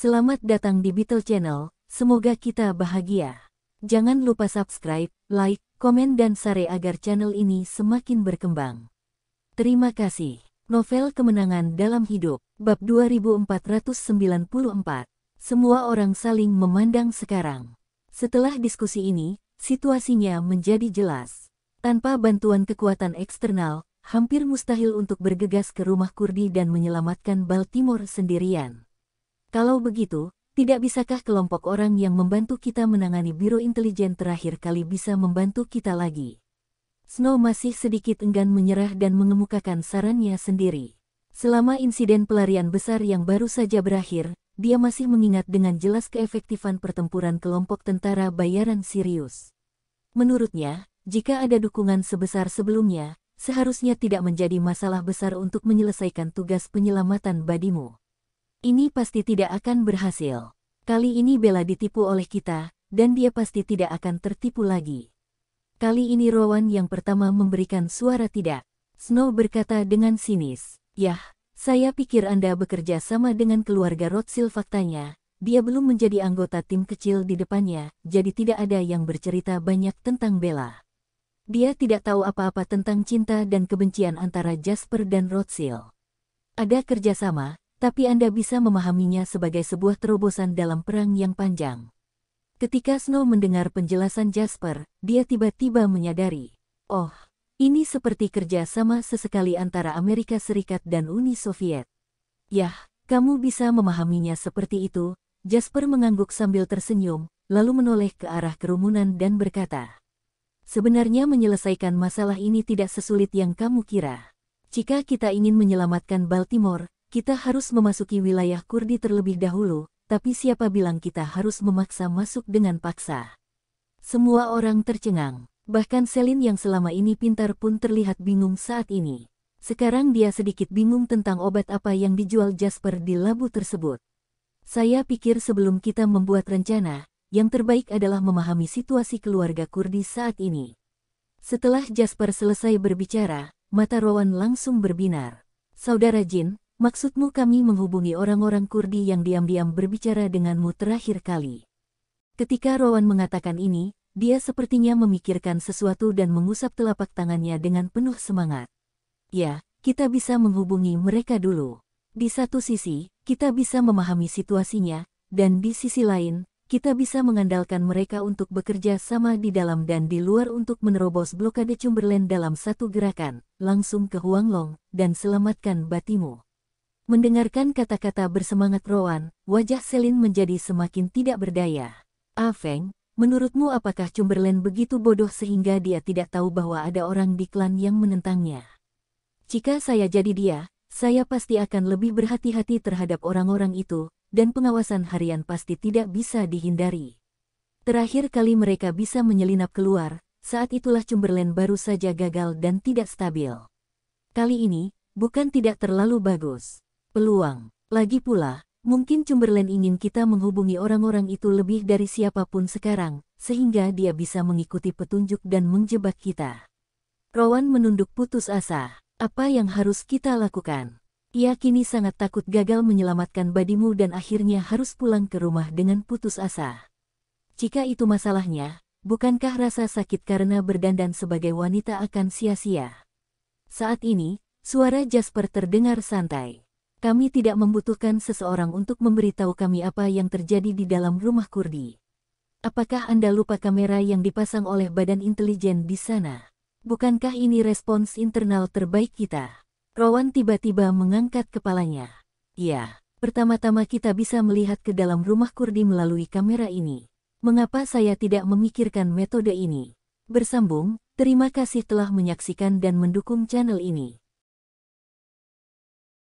Selamat datang di Beetle Channel, semoga kita bahagia. Jangan lupa subscribe, like, komen dan share agar channel ini semakin berkembang. Terima kasih. Novel Kemenangan Dalam Hidup, bab 2494. Semua orang saling memandang sekarang. Setelah diskusi ini, situasinya menjadi jelas. Tanpa bantuan kekuatan eksternal, hampir mustahil untuk bergegas ke rumah Kurdi dan menyelamatkan Baltimore sendirian. Kalau begitu, tidak bisakah kelompok orang yang membantu kita menangani Biro Intelijen terakhir kali bisa membantu kita lagi? Snow masih sedikit enggan menyerah dan mengemukakan sarannya sendiri. Selama insiden pelarian besar yang baru saja berakhir, dia masih mengingat dengan jelas keefektifan pertempuran kelompok tentara bayaran Sirius. Menurutnya, jika ada dukungan sebesar sebelumnya, seharusnya tidak menjadi masalah besar untuk menyelesaikan tugas penyelamatan Badimu. Ini pasti tidak akan berhasil. Kali ini Bella ditipu oleh kita, dan dia pasti tidak akan tertipu lagi. Kali ini Rowan yang pertama memberikan suara tidak. Snow berkata dengan sinis, "Yah, saya pikir Anda bekerja sama dengan keluarga Rothschild." Faktanya, dia belum menjadi anggota tim kecil di depannya, jadi tidak ada yang bercerita banyak tentang Bella. Dia tidak tahu apa-apa tentang cinta dan kebencian antara Jasper dan Rothschild. Ada kerjasama, tapi Anda bisa memahaminya sebagai sebuah terobosan dalam perang yang panjang. Ketika Snow mendengar penjelasan Jasper, dia tiba-tiba menyadari, oh, ini seperti kerjasama sesekali antara Amerika Serikat dan Uni Soviet. Yah, kamu bisa memahaminya seperti itu. Jasper mengangguk sambil tersenyum, lalu menoleh ke arah kerumunan dan berkata, "Sebenarnya menyelesaikan masalah ini tidak sesulit yang kamu kira. Jika kita ingin menyelamatkan Baltimore, kita harus memasuki wilayah Kurdi terlebih dahulu, tapi siapa bilang kita harus memaksa masuk dengan paksa?" Semua orang tercengang. Bahkan Celine yang selama ini pintar pun terlihat bingung saat ini. Sekarang dia sedikit bingung tentang obat apa yang dijual Jasper di labu tersebut. "Saya pikir sebelum kita membuat rencana, yang terbaik adalah memahami situasi keluarga Kurdi saat ini." Setelah Jasper selesai berbicara, mata Rowan langsung berbinar. "Saudara Jin, maksudmu kami menghubungi orang-orang Kurdi yang diam-diam berbicara denganmu terakhir kali?" Ketika Rowan mengatakan ini, dia sepertinya memikirkan sesuatu dan mengusap telapak tangannya dengan penuh semangat. "Ya, kita bisa menghubungi mereka dulu. Di satu sisi, kita bisa memahami situasinya, dan di sisi lain, kita bisa mengandalkan mereka untuk bekerja sama di dalam dan di luar untuk menerobos blokade Cumberland dalam satu gerakan, langsung ke Huanglong, dan selamatkan Batimu." Mendengarkan kata-kata bersemangat Rowan, wajah Celine menjadi semakin tidak berdaya. "Feng, menurutmu apakah Cumberland begitu bodoh sehingga dia tidak tahu bahwa ada orang di klan yang menentangnya? Jika saya jadi dia, saya pasti akan lebih berhati-hati terhadap orang-orang itu, dan pengawasan harian pasti tidak bisa dihindari. Terakhir kali mereka bisa menyelinap keluar, saat itulah Cumberland baru saja gagal dan tidak stabil. Kali ini, bukan tidak terlalu bagus. Peluang. Lagi pula, mungkin Cumberland ingin kita menghubungi orang-orang itu lebih dari siapapun sekarang, sehingga dia bisa mengikuti petunjuk dan menjebak kita." Rowan menunduk putus asa. Apa yang harus kita lakukan? Ia kini sangat takut gagal menyelamatkan Badimu dan akhirnya harus pulang ke rumah dengan putus asa. Jika itu masalahnya, bukankah rasa sakit karena berdandan sebagai wanita akan sia-sia? Saat ini, suara Jasper terdengar santai. "Kami tidak membutuhkan seseorang untuk memberitahu kami apa yang terjadi di dalam rumah Kurdi. Apakah Anda lupa kamera yang dipasang oleh Badan Intelijen di sana? Bukankah ini respons internal terbaik kita?" Rowan tiba-tiba mengangkat kepalanya. "Ya, pertama-tama kita bisa melihat ke dalam rumah Kurdi melalui kamera ini. Mengapa saya tidak memikirkan metode ini?" Bersambung, terima kasih telah menyaksikan dan mendukung channel ini.